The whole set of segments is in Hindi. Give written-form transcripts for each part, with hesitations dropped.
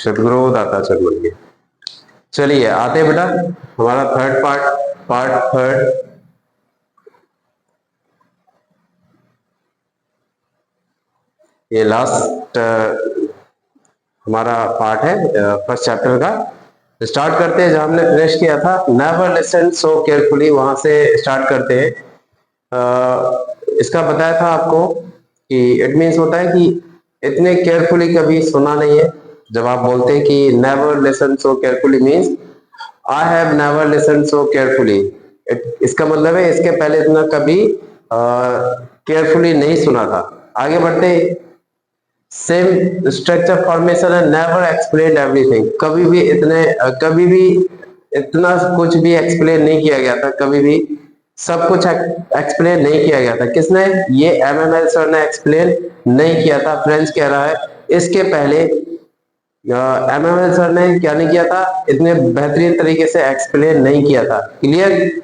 शतग्रोध आता चल बोल के। चलिए आते हैं बेटा हमारा थर्ड पार्ट थर्ड। ये लास्ट हमारा पार्ट है फर्स्ट चैप्टर का। स्टार्ट करते हैं जहां हमने फिनिश किया था, नेवर लिसन सो केयरफुली, वहां से स्टार्ट करते हैं। इसका बताया था आपको कि इट मीन्स होता है कि इतने केयरफुली कभी सुना नहीं है। जब आप बोलते हैं कि never listen so carefully means I have never listen so carefully, इसका मतलब है इसके पहले इतना कभी केयरफुली नहीं सुना था। आगे बढ़ते, सेम स्ट्रक्चर फॉर्मेशन है, नेवर एक्सप्लेन एवरीथिंग, कभी भी इतना कुछ भी एक्सप्लेन नहीं किया गया था, कभी भी सब कुछ एक्सप्लेन नहीं किया गया था। किसने? ये एमएमएल सर ने एक्सप्लेन नहीं किया था। फ्रेंड्स कह रहा है इसके पहले एमएमएल सर ने क्या नहीं किया था, इतने बेहतरीन तरीके से एक्सप्लेन नहीं किया था। क्लियर?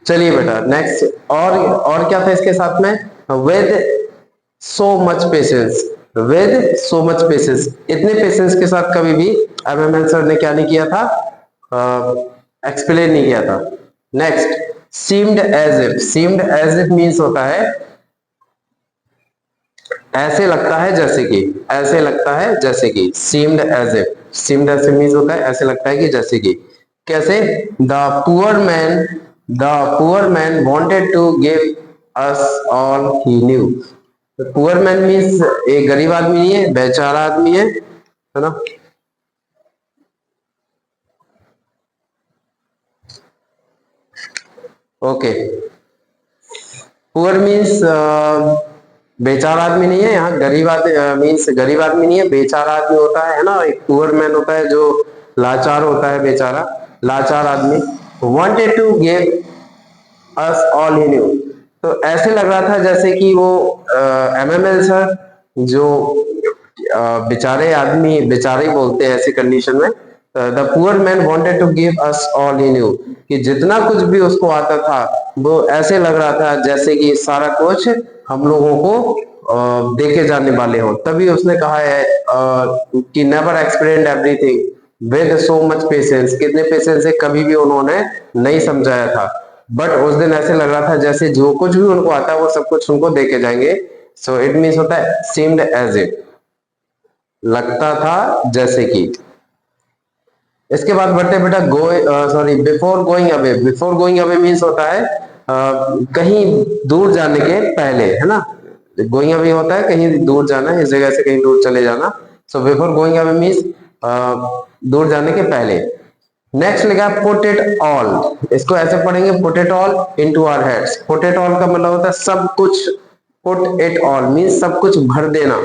चलिए बेटा नेक्स्ट, और क्या था इसके साथ में, with so much patience, with so much patience, इतने पेशेंस के साथ कभी भी एमएमएल सर ने क्या नहीं किया था, एक्सप्लेन नहीं किया था। Next, seemed as if, seemed as if means होता है ऐसे लगता है जैसे कि, ऐसे लगता है जैसे कि, seemed as if, seemed as if means होता है ऐसे लगता है कि जैसे कि। कैसे? The poor man wanted to give us all he knew. Poor man means एक गरीब आदमी नहीं है, बेचारा आदमी है ना। ओके, पुअर मीन्स बेचारा आदमी नहीं है, यहाँ गरीब आदमी मीन्स गरीब आदमी नहीं है, बेचारा आदमी होता है ना। एक पुअर मैन होता है जो लाचार होता है, बेचारा लाचार आदमी। Wanted to give us all he knew, तो ऐसे लग रहा था जैसे कि वो एमएमएल सर जो बेचारे आदमी, बेचारे बोलते हैं ऐसी कंडीशन में, the poor man wanted to give us all he knew, कि जितना कुछ भी उसको आता था वो ऐसे लग रहा था जैसे कि सारा कुछ हम लोगों को देके जाने वाले हो। तभी उसने कहा है कि never explained everything with so much patience, कितने पेशेंस से कभी भी उन्होंने नहीं समझाया था। बट उस दिन ऐसे लग रहा था जैसे जो कुछ भी उनको आता है वो सब कुछ उनको देके जाएंगे। सो इट मीन्स होता है सीम्ड एज इट, लगता था जैसे कि। इसके बाद बढ़ते बेटा before going away, before going away means होता है कहीं दूर जाने के पहले, है ना। गोइंग अवे होता है कहीं दूर जाना, इस जगह से कहीं दूर चले जाना। So before going away means दूर जाने के पहले। नेक्स्ट लिखा पुट इट ऑल, इसको ऐसे पढ़ेंगे put it all into our heads. Put it all का मतलब होता है सब कुछ, पुट इट ऑल मीन्स सब कुछ भर देना,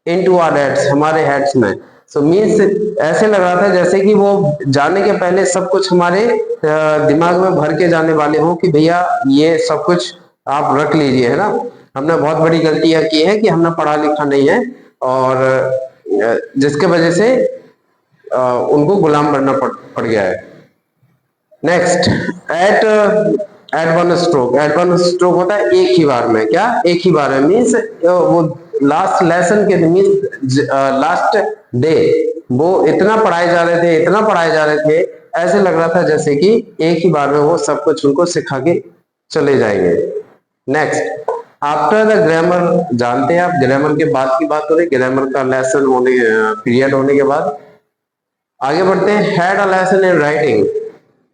इनटू आवर हेड्स, हमारे हेड्स में। सो मीन्स ऐसे लग रहा था जैसे कि वो जाने के पहले सब कुछ हमारे दिमाग में भर के जाने वाले हो कि भैया ये सब कुछ आप रख लीजिए, है ना। हमने बहुत बड़ी गलतियां की है कि हमने पढ़ा लिखा नहीं है, और जिसके वजह से उनको गुलाम बनना पड़ गया है। Next, at at one stroke, at one stroke होता है एक ही बार में, क्या एक ही बार में मीन्स वो लास्ट लेसन के मीन्स लास्ट डे वो इतना पढ़ाए जा रहे थे, इतना पढ़ाए जा रहे थे, ऐसे लग रहा था जैसे कि एक ही बार में वो सब कुछ उनको सिखा के चले जाएंगे। नेक्स्ट, आफ्टर द ग्रामर, जानते हैं आप ग्रामर के बाद की बात हो रही, ग्रामर का लेसन होने पीरियड होने के बाद। आगे बढ़ते हैं, had a lesson in writing,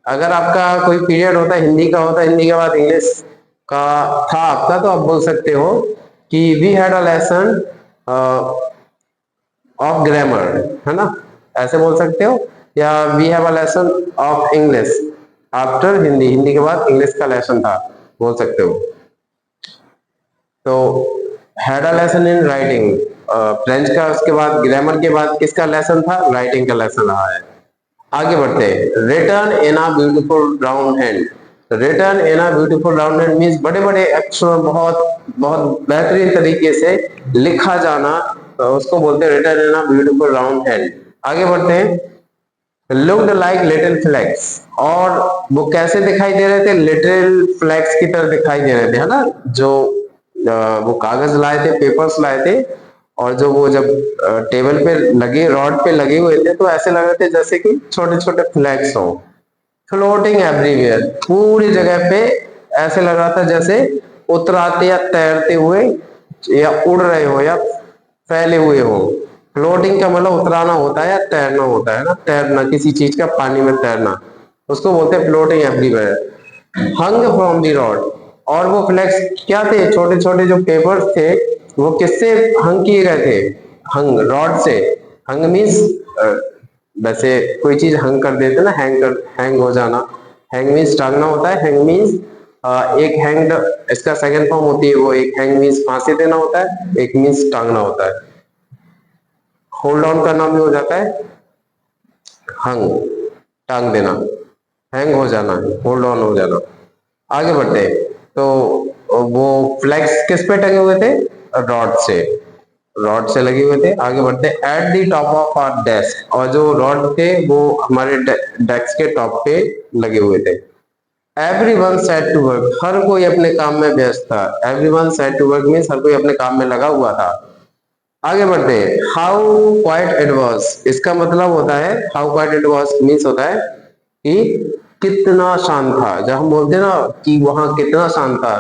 अगर आपका कोई पीरियड होता है हिंदी का, होता है हिंदी के बाद इंग्लिश का था आपका, तो आप बोल सकते हो कि we had a lesson of grammar, है ना, ऐसे बोल सकते हो। या we have a lesson of English after Hindi, Hindi के बाद इंग्लिश का लेसन था, बोल सकते हो। तो had a lesson in writing, French का, उसके बाद ग्रामर के बाद किसका लेसन था, राइटिंग का लेसन रहा है। आगे बढ़ते हैं, return in a beautiful round hand, return in a beautiful round hand means बड़े बड़े अक्षरों, बहुत बहुत बेहतरीन तरीके से लिखा जाना, उसको बोलते हैं return in a beautiful round hand. आगे बढ़ते हैं, लुक्ड लाइक लिटिल फ्लैग्स, और वो कैसे दिखाई दे रहे थे, लिटिल फ्लैग्स की तरह दिखाई दे रहे थे, है ना। जो वो कागज लाए थे, पेपर्स लाए थे, और जो वो जब टेबल पे लगे, रॉड पे लगे हुए थे, तो ऐसे लग रहे थे जैसे कि छोटे छोटे फ्लैग्स हो, फ्लोटिंग एवरीवेयर, पूरी जगह पे ऐसे लग रहा था जैसे उतराते या तैरते हुए या उड़ रहे हो या फैले हुए हो। फ्लोटिंग का मतलब उतराना होता है या तैरना होता है ना, तैरना, किसी चीज का पानी में तैरना, उसको बोलते हैं floating everywhere. Hung from the rod, और वो फ्लैग्स क्या थे, छोटे छोटे जो पेपर्स थे, वो किससे हंग किए गए थे, हंग, रॉड से। हंग मीन्स वैसे कोई चीज हंग कर देते ना, हैंग हो जाना, हैंग मीन्स टांगना होता है। हैंग मीन्स एक हैंग, इसका सेकंड फॉर्म होती है वो, एक हैंग मीन्स फांसी देना होता है, एक मीन्स टांगना होता है। होल्ड ऑन करना भी हो जाता है हंग, टांग देना, हैंग हो जाना, होल्ड ऑन हो जाना। आगे बढ़ते हैं, तो वो फ्लैग्स किस पे टंगे हुए थे, रॉड से, रॉड से लगे हुए थे। आगे बढ़ते at the top of our desk, और जो रॉड थे वो हमारे डेस्क के टॉप पे लगे हुए थे। एवरीवन सेट टू वर्क, हर कोई अपने काम में व्यस्त था। Everyone set to work means हर कोई अपने काम में लगा हुआ था। आगे बढ़ते हैं, हाउ क्वाइट इट वाज, इसका मतलब होता है, how quiet it was means होता है कि कितना शांत था। जब हम बोलते हैं ना कि वहां कितना शांत था,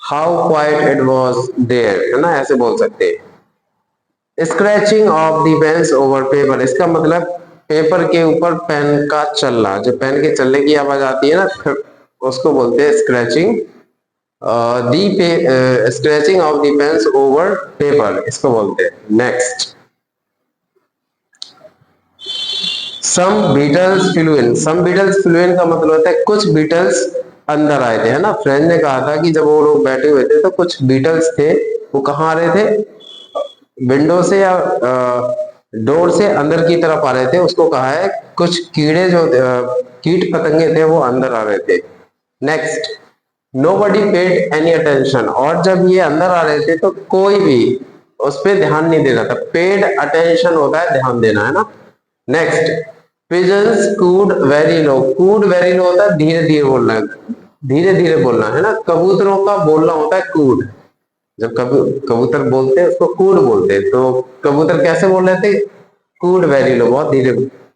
how quiet it was there, है ना, ऐसे बोल सकते हैं। Scratching of the pens over paper, इसका मतलब पेपर के ऊपर पेन का चलना, जो पेन के चलने की आवाज आती है ना, उसको बोलते हैं scratching. The scratching of the pens over paper, इसको बोलते हैं। Next, some beetles flew in, some beetles flew in का मतलब होता है कुछ बीटल्स अंदर आए थे, है ना। फ्रेंड ने कहा था कि जब वो लोग बैठे हुए थे तो कुछ बीटल्स थे, वो कहाँ आ रहे थे, विंडो से या डोर से अंदर की तरफ आ रहे थे। उसको कहा है कुछ कीड़े जो कीट पतंगे थे वो अंदर आ रहे थे। Next, nobody paid any attention, और जब ये अंदर आ रहे थे तो कोई भी उस पर ध्यान नहीं दे रहा था। पेड अटेंशन होता है ध्यान देना, है ना। नेक्स्ट, पिजन्स कूड वेरी लो, कूड वेरी लो होता है धीरे धीरे बोलना, धीरे धीरे बोलना, है ना। कबूतरों का बोलना होता है कूड, जब कबूतर बोलते हैं उसको कूड बोलते हैं। तो कबूतर कैसे बोल रहे थे, कूड वेरी लो, बहुत धीरे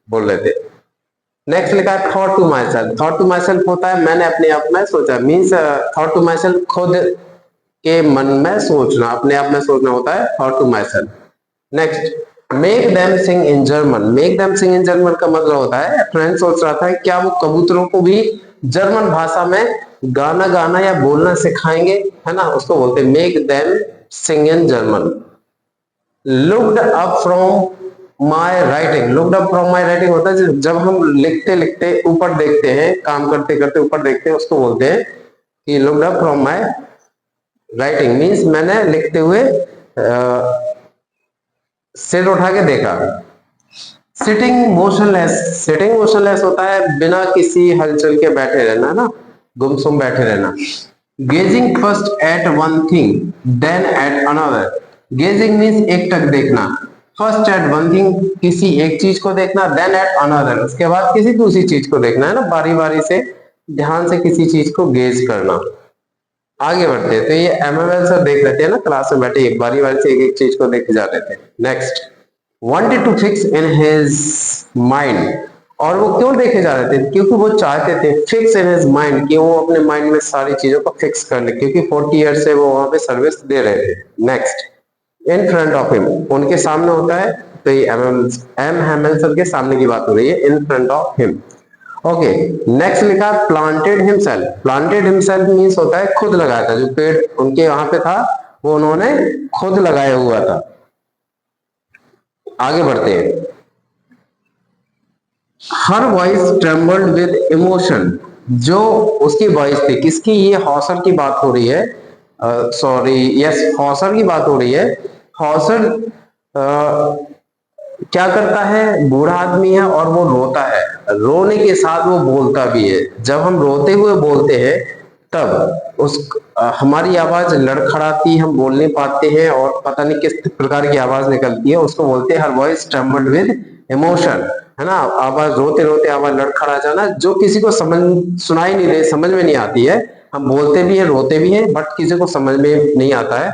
बोल रहे थे। नेक्स्ट लिखा है thought to myself, thought to myself होता है मैंने अपने आप में सोचा, means thought to myself खुद के मन में सोचना, अपने आप में सोचना होता है thought to myself. Next, make them sing in German, make them sing in German का मतलब होता है फ्रेंड सोच रहा था क्या वो कबूतरों को भी जर्मन भाषा में गाना गाना या बोलना सिखाएंगे, है ना, उसको बोलते हैं make them sing in German. Looked up from my writing, looked up from my writing होता है जब हम लिखते लिखते ऊपर देखते हैं, काम करते करते ऊपर देखते हैं, उसको बोलते हैं कि looked up from my writing, means मैंने लिखते हुए सिर उठा के देखा। सिटिंग मोशनलेस, सिटिंग मोशनलेस होता है बिना किसी हलचल के बैठे रहना, ना, गुमसुम बैठे रहना। Gazing first at one thing then at another, gazing means एक टक देखना, फर्स्ट एट वन थिंग किसी एक चीज को देखना, देन एट अनदर उसके बाद किसी दूसरी चीज को देखना, है ना, बारी बारी से ध्यान से किसी चीज को गेज करना। आगे बढ़ते हैं, तो ये एमएमएल सर देख रहे थे ना क्लास में बैठे, एक बारी बारी से एक एक चीज को देखे जा रहे थे। Next, wanted to fix in his mind, और वो क्यों देखे जा रहे थे, क्योंकि वो चाहते थे फिक्स इन हिज माइंड, कि वो अपने माइंड में सारी चीजों को फिक्स कर ले, क्योंकि 40 ईयर से वो वहां पे सर्विस दे रहे थे। Next, in front of him, उनके सामने होता है, तो ये एम हेमल सर के सामने की बात हो रही है, in front of him. Okay, next लिखा planted himself, planted himself means होता है खुद लगाया था, जो पेड़ उनके वहां पे था वो उन्होंने खुद लगाया हुआ था। आगे बढ़ते हैं, her voice trembled with emotion, जो उसकी वॉइस थी, किसकी, ये हौसर की बात हो रही है, सॉरी यस हौसर की बात हो रही है। हौसर क्या करता है, बूढ़ा आदमी है और वो रोता है, रोने के साथ वो बोलता भी है। जब हम रोते हुए बोलते हैं तब हमारी आवाज लड़खड़ाती, हम बोल नहीं पाते हैं और पता नहीं किस प्रकार की आवाज निकलती है, उसको बोलते हैं her voice trembled with emotion, है ना। आवाज रोते रोते आवाज लड़खड़ा जाना, जो किसी को समझ सुनाई नहीं दे, समझ में नहीं आती है, हम बोलते भी है रोते भी हैं बट किसी को समझ में नहीं आता है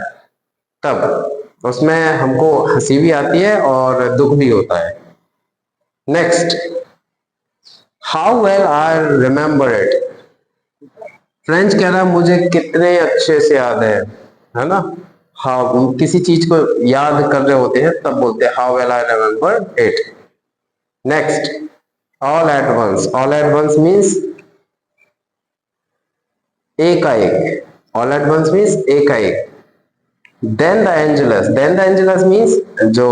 तब। उसमें हमको हंसी भी आती है और दुख भी होता है। Next, how well I remember it. French कह रहा मुझे कितने अच्छे से याद है ना। हाँ, किसी चीज को याद कर रहे होते हैं तब बोलते हैं how well I remember it. Next, all at once. All at once means एक का एक। ऑल एट वंस मीन्स एक का एक। Then the Angelus. Then the Angelus means जो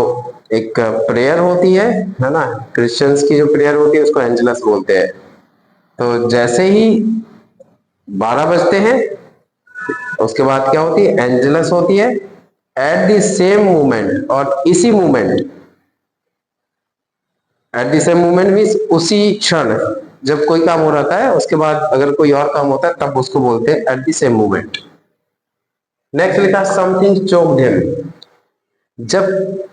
एक प्रेयर होती है ना, क्रिश्चियंस की जो प्रेयर होती है उसको एंजलस बोलते हैं। तो जैसे ही 12 बजते हैं उसके बाद क्या होती है, एंजलस होती है। एट द सेम मोमेंट, और इसी moment, at the same moment means उसी क्षण जब कोई काम हो रहा है उसके बाद अगर कोई और काम होता है तब उसको बोलते हैं at the same moment. Next लिखा समथिंग चोक्ड हिम। जब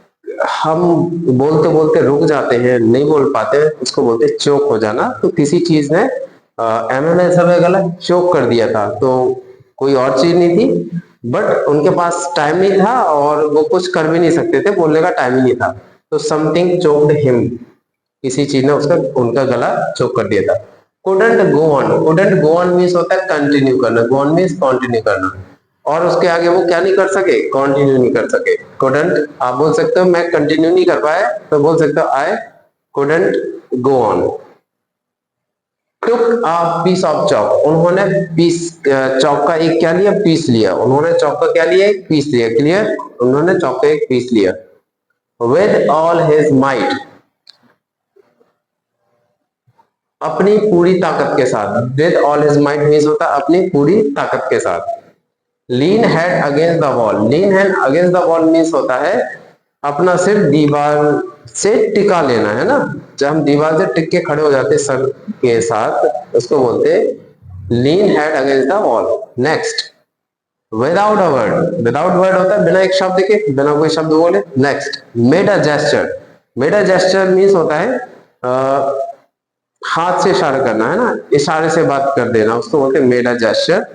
हम बोलते बोलते रुक जाते हैं, नहीं बोल पाते, उसको बोलते हैं चोक हो जाना। तो किसी चीज ने एमएमएल सर ने गला चोक कर दिया था, तो कोई और चीज नहीं थी, बट उनके पास टाइम नहीं था और वो कुछ कर भी नहीं सकते थे, बोलने का टाइम ही नहीं था। तो समथिंग चोक्ड हिम, किसी चीज ने उसका उनका गला चोक कर दिया था। Couldn't go on. Couldn't go on means होता है कंटिन्यू करना। गो ऑन मीन्स कंटिन्यू करना, और उसके आगे वो क्या नहीं कर सके, कंटिन्यू नहीं कर सके। कुडंट आप बोल सकते हो मैं कंटिन्यू नहीं कर पाया, तो बोल सकते हो I couldn't go on. Took a piece of chalk. उन्होंने पीस चॉक का एक क्या लिया, पीस लिया। उन्होंने चॉक का क्या लिया, एक पीस लिया। क्लियर, उन्होंने चॉक का एक पीस लिया। विद ऑल हिज माइट, अपनी पूरी ताकत के साथ। With all his might means होता है अपनी पूरी ताकत के साथ। Lean head against the wall. Lean head against the wall means होता है अपना सिर दीवार से टिका लेना, है ना। जब हम दीवार से टिक के खड़े हो जाते सर के साथ, उसको बोलते lean head against the wall. Next, without a word. Without word होता है बिना एक शब्द के, बिना कोई शब्द बोले। Next, made a gesture. Made a gesture means होता है हाथ से इशारा करना, है ना, इशारे से बात कर देना, उसको बोलते हैं मेड अ जेस्चर।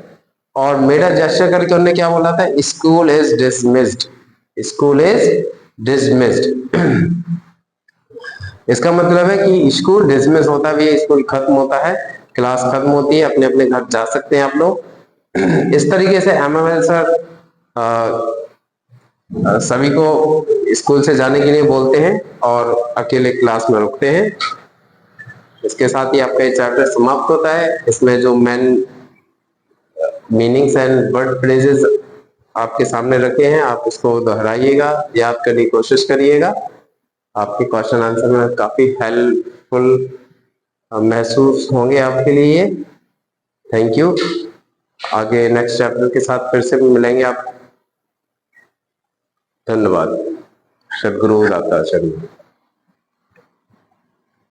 और मेड अ जेस्चर करके उन्होंने क्या बोला था, school is dismissed. School is dismissed. इसका मतलब है कि स्कूल डिसमिस होता है, स्कूल खत्म होता है, क्लास खत्म होती है, अपने अपने घर जा सकते हैं आप लोग। इस तरीके से एमएमएल सर सभी को स्कूल से जाने के लिए बोलते हैं और अकेले क्लास में रुकते हैं। इसके साथ ही आपका ये चैप्टर समाप्त होता है। इसमें जो main meanings and word phrases आपके सामने रखे हैं, आप उसको दोहराइएगा, याद करने की कोशिश करिएगा। आपके क्वेश्चन आंसर में काफी हेल्पफुल महसूस होंगे आपके लिए। Thank you. आगे नेक्स्ट चैप्टर के साथ फिर से मिलेंगे आप। धन्यवाद। सद्गुरु दाता चरण।